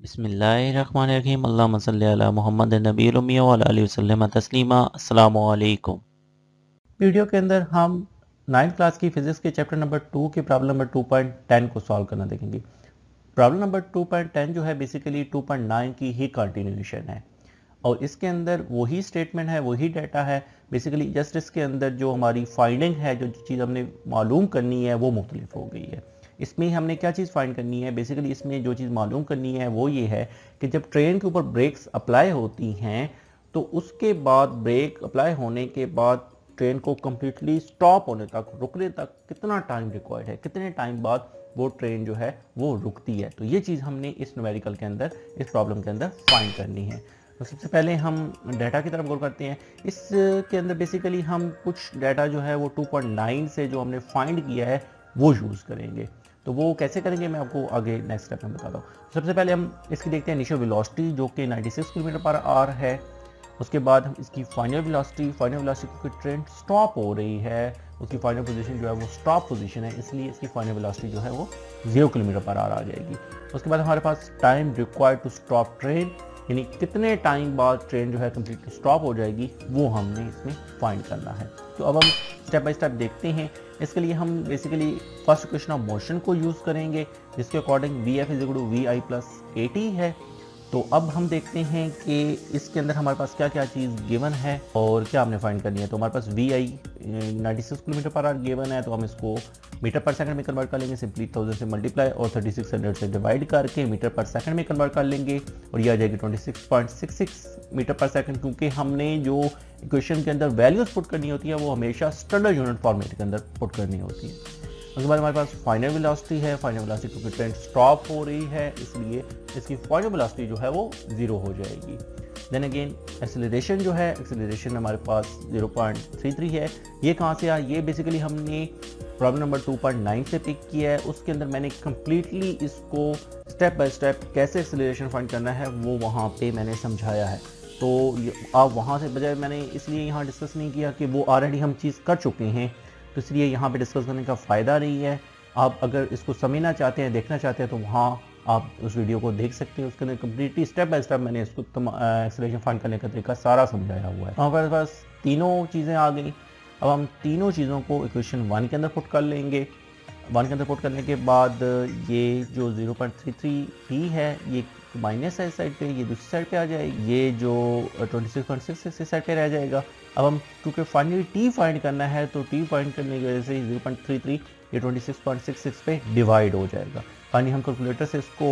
बिस्मिल्लाहिर्रहमानिर्रहीम अल्लाहुम्मा सल्ली अला मुहम्मद नबील उम्मी व अला आलिहि वसल्लम तस्लीमा। अस्सलामु अलैकुम। वीडियो के अंदर हम 9th क्लास की फिजिक्स के चैप्टर नंबर 2 के प्रॉब्लम नंबर 2.10 को सॉल्व करना देखेंगे। प्रॉब्लम नंबर 2.10 जो है बेसिकली 2.9 की ही कंटिन्यूएशन है और इसके अंदर वही स्टेटमेंट है, वही डाटा है। बेसिकली जस्ट इसके अंदर जो हमारी फाइंडिंग है, जो चीज़ हमने मालूम करनी है वो मुख्तलिफ हो गई है। इसमें हमने क्या चीज़ फाइंड करनी है, बेसिकली इसमें जो चीज़ मालूम करनी है वो ये है कि जब ट्रेन के ऊपर ब्रेक्स अप्लाई होती हैं तो उसके बाद ब्रेक अप्लाई होने के बाद ट्रेन को कम्प्लीटली स्टॉप होने तक, रुकने तक कितना टाइम रिक्वायर्ड है, कितने टाइम बाद वो ट्रेन जो है वो रुकती है। तो ये चीज़ हमने इस न्यूमेरिकल के अंदर, इस प्रॉब्लम के अंदर फाइंड करनी है। तो सबसे पहले हम डाटा की तरफ गौर करते हैं। इसके अंदर बेसिकली हम कुछ डाटा जो है वो 2.9 से जो हमने फाइंड किया है वो यूज़ करेंगे। तो वो कैसे करेंगे मैं आपको आगे नेक्स्ट स्टेप में बताता हूँ। सबसे पहले हम इसकी देखते हैं इनिशियल वेलोसिटी जो कि 96 किलोमीटर पर आवर है। उसके बाद हम इसकी फाइनल वेलोसिटी क्योंकि ट्रेन स्टॉप हो रही है, उसकी फाइनल पोजीशन जो है वो स्टॉप पोजीशन है, इसलिए इसकी फाइनल वेलोसिटी जो है वो 0 किलोमीटर पर आवर आ जाएगी। उसके बाद हमारे पास time required to stop train, यानी कितने टाइम बाद ट्रेन जो है कम्प्लीटली स्टॉप हो जाएगी, वो हमने इसमें फाइंड करना है। तो अब हम स्टेप बाय स्टेप देखते हैं। इसके लिए हम basically first equation of motion को यूज़ करेंगे जिसके अकॉर्डिंग Vf = Vi + at है। तो अब हम देखते हैं कि इसके अंदर हमारे पास क्या क्या चीज़ गिवन है और क्या हमने फाइंड करनी है। तो हमारे पास Vi 96 kilometre per hour given है, तो हम इसको मीटर पर सेकंड में कन्वर्ट कर लेंगे। सिंपली 1000 से मल्टीप्लाई और 3600 से डिवाइड करके मीटर पर सेकंड में कन्वर्ट कर लेंगे और ये आ जाएगी 26.66 मीटर पर सेकंड। क्योंकि हमने जो इक्वेशन के अंदर वैल्यूज पुट करनी होती है वो हमेशा स्टैंडर्ड यूनिट फॉर्मेट के अंदर पुट करनी होती है। उसके बाद हमारे पास फाइनल वेलोसिटी है। फाइनल वेलोसिटी क्योंकि ट्रेन स्टॉप हो रही है इसलिए इसकी फाइनल वेलोसिटी जो है वो 0 हो जाएगी। देन अगेन एक्सेलरेशन जो है, एक्सेलरेशन हमारे पास 0.33 है। ये कहाँ से आया, ये बेसिकली हमने प्रॉब्लम नंबर 2.9 से पिक किया है। उसके अंदर मैंने कम्प्लीटली इसको स्टेप बाय स्टेप कैसे एक्सेलरेशन फाइंड करना है वो वहाँ पे मैंने समझाया है। तो आप वहाँ से बजाय मैंने इसलिए यहाँ डिस्कस नहीं किया कि वो ऑलरेडी हम चीज़ कर चुके हैं, तो इसलिए यहाँ पे डिस्कस करने का फ़ायदा नहीं है। आप अगर इसको समझना चाहते हैं, देखना चाहते हैं, तो वहाँ आप उस वीडियो को देख सकते हैं। उसके अंदर कम्प्लीटली स्टेप बाय स्टेप मैंने इसको एक्सेलरेशन फाइंड करने का तरीका सारा समझाया हुआ है। हमारे पास तीनों चीज़ें आ गई। अब हम तीनों चीज़ों को इक्वेशन 1 के अंदर पुट कर लेंगे। 1 के अंदर पुट करने के बाद ये जो 0.33 है ये माइनस है इस साइड पे, ये दूसरी साइड पे आ जाएगी। ये जो 26.66 इस साइड पे रह जाएगा। अब हम क्योंकि फाइनली टी फाइंड करना है तो टी फाइंड करने की वजह से 0.33 ये 26.66 पे डिवाइड हो जाएगा। फाइनली हम कैलकुलेटर से इसको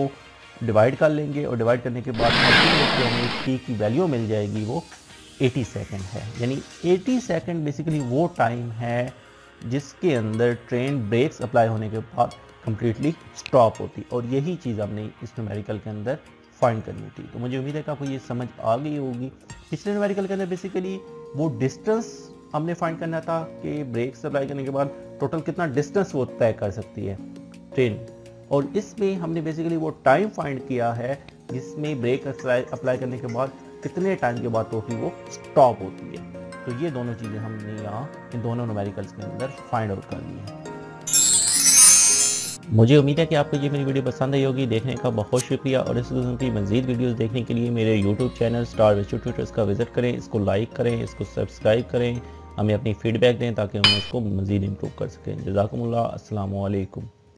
डिवाइड कर लेंगे और डिवाइड करने के बाद हमें टी की वैल्यू मिल जाएगी, वो 80 सेकेंड है। यानी 80 सेकेंड बेसिकली वो टाइम है जिसके अंदर ट्रेन ब्रेक्स अप्लाई होने के बाद कम्प्लीटली स्टॉप होती, और यही चीज़ हमने इस न्यूमेरिकल के अंदर फाइंड करनी थी। तो मुझे उम्मीद है कि आपको ये समझ आ गई होगी। पिछले न्यूमेरिकल के अंदर बेसिकली वो डिस्टेंस हमने फाइंड करना था कि ब्रेक्स अप्लाई करने के बाद टोटल कितना डिस्टेंस वो तय कर सकती है ट्रेन, और इसमें हमने बेसिकली वो टाइम फाइंड किया है जिसमें ब्रेक अप्लाई करने के बाद कितने टाइम के बाद टोटली वो स्टॉप होती है। तो ये दोनों चीज़ें हमने यहाँ इन दोनों न्यूमेरिकल्स के अंदर फाइंड आउट करनी है। मुझे उम्मीद है कि आपको ये मेरी वीडियो पसंद आई होगी। देखने का बहुत शुक्रिया, और इस किस्म की मज़ीद वीडियोस देखने के लिए मेरे YouTube channel star which tutors का विजिट करें, इसको लाइक करें, इसको सब्सक्राइब करें, हमें अपनी फीडबैक दें ताकि हम इसको मज़ीद इम्प्रूव कर सकें। जज़ाकुमुल्लाह, अस्सलामु अलैकुम।